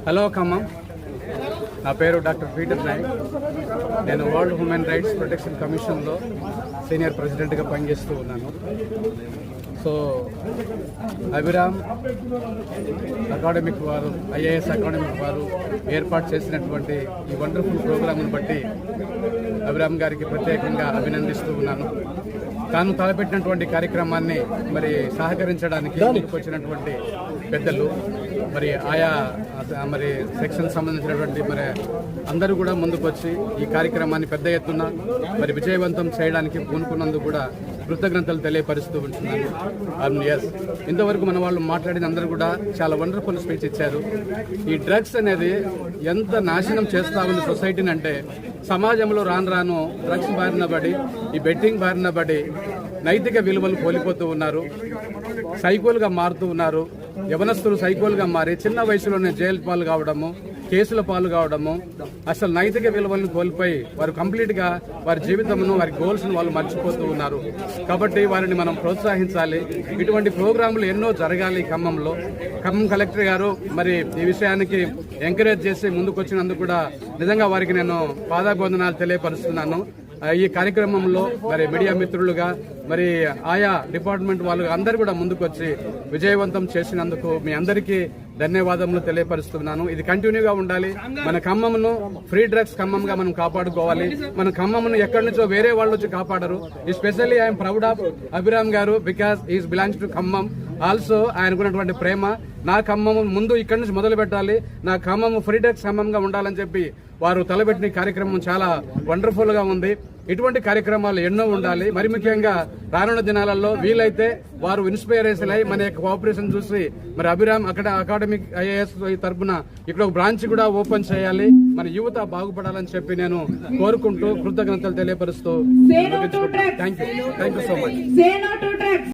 Hello Khammam, నా పేరు doctor Peter Nayak. నేను వరల్డ్ హ్యూమన్ రైట్స్ ప్రొటెక్షన్ కమిషన్లో సీనియర్ ప్రెసిడెంట్గా పనిచేస్తూ ఉన్నాను. సో అభిరామ్ అకాడమిక్ వారు, ఐఏఎస్ అకాడమిక్ వారు ఏర్పాటు చేసినటువంటి ఈ వండర్ఫుల్ ప్రోగ్రాంను బట్టి అభిరామ్ గారికి ప్రత్యేకంగా అభినందిస్తూ ఉన్నాను. తాను తలపెట్టినటువంటి కార్యక్రమాన్ని మరి సహకరించడానికి ముందుకు వచ్చినటువంటి పెద్దలు, మరి ఆయా మరి సెక్షన్ సంబంధించినటువంటి మరి అందరూ కూడా ముందుకు వచ్చి ఈ కార్యక్రమాన్ని పెద్ద ఎత్తున మరి విజయవంతం చేయడానికి పూనుకున్నందుకు కూడా కృతజ్ఞతలు తెలియపరుస్తూ ఉంటున్నాను. ఇంతవరకు మన వాళ్ళు మాట్లాడిన అందరూ కూడా చాలా వండర్ఫుల్ స్పీచ్ ఇచ్చారు. ఈ డ్రగ్స్ అనేది ఎంత నాశనం చేస్తా ఉంది సొసైటీని అంటే, సమాజంలో రాను రాను డ్రగ్స్ బారిన పడి, ఈ బెట్టింగ్ బారిన పడి నైతిక విలువలు కోల్పోతూ ఉన్నారు, సైకోలుగా మారుతూ ఉన్నారు. యవనస్తులు సైకోలుగా మారి చిన్న వయసులోనే జైలు పాలు కావడము, కేసుల పాలు కావడము, అసలు నైతిక విలువలను కోల్పోయి వారు కంప్లీట్గా వారి జీవితంను, వారి గోల్స్ను వాళ్ళు మర్చిపోతూ ఉన్నారు. కాబట్టి వారిని మనం ప్రోత్సహించాలి. ఇటువంటి ప్రోగ్రాంలు ఎన్నో జరగాలి ఖమ్మంలో. ఖమ్మం కలెక్టర్ గారు మరి ఈ విషయానికి ఎంకరేజ్ చేసి ముందుకు వచ్చినందుకు కూడా నిజంగా వారికి నేను పాదాభివందనాలు తెలియపరుస్తున్నాను. ఈ కార్యక్రమంలో మరి మీడియా మిత్రులుగా మరి ఆయా డిపార్ట్మెంట్ వాళ్ళు అందరూ కూడా ముందుకు వచ్చి విజయవంతం చేసినందుకు మీ అందరికీ ధన్యవాదములు తెలియపరుస్తున్నాను. ఇది కంటిన్యూగా ఉండాలి. మన ఖమ్మంను ఫ్రీ డ్రగ్స్ ఖమ్మంగా మనం కాపాడుకోవాలి. మన ఖమ్మంను ఎక్కడి నుంచో వేరే వాళ్ళు వచ్చి కాపాడరు. Especially I'm proud of Abhiram గారు because is belongs to Khammam. Also ఆయనకున్నటువంటి ప్రేమ, నా ఖమ్మం ముందు ఇక్కడి నుంచి మొదలు పెట్టాలి, నా ఖమ్మం ఫ్రీ డ్రగ్స్ ఖమ్మంగా ఉండాలని చెప్పి వారు తలపెట్టిన కార్యక్రమం చాలా వండర్ఫుల్ గా ఉంది. ఇటువంటి కార్యక్రమాలు ఎన్నో ఉండాలి. మరి ముఖ్యంగా రానున్న దినాలలో వీలైతే వారు ఇన్స్పైరేషన్ అయ్యి మన యొక్క కోఆపరేషన్ చూసి మరి అభిరామ్ అకాడమిక్ ఐఏఎస్ తరఫున ఇక్కడ ఒక బ్రాంచ్ కూడా ఓపెన్ చేయాలి, మన యువత బాగుపడాలని చెప్పి నేను కోరుకుంటూ కృతజ్ఞతలు తెలియపరుస్తూ థ్యాంక్ యూ సో మచ్.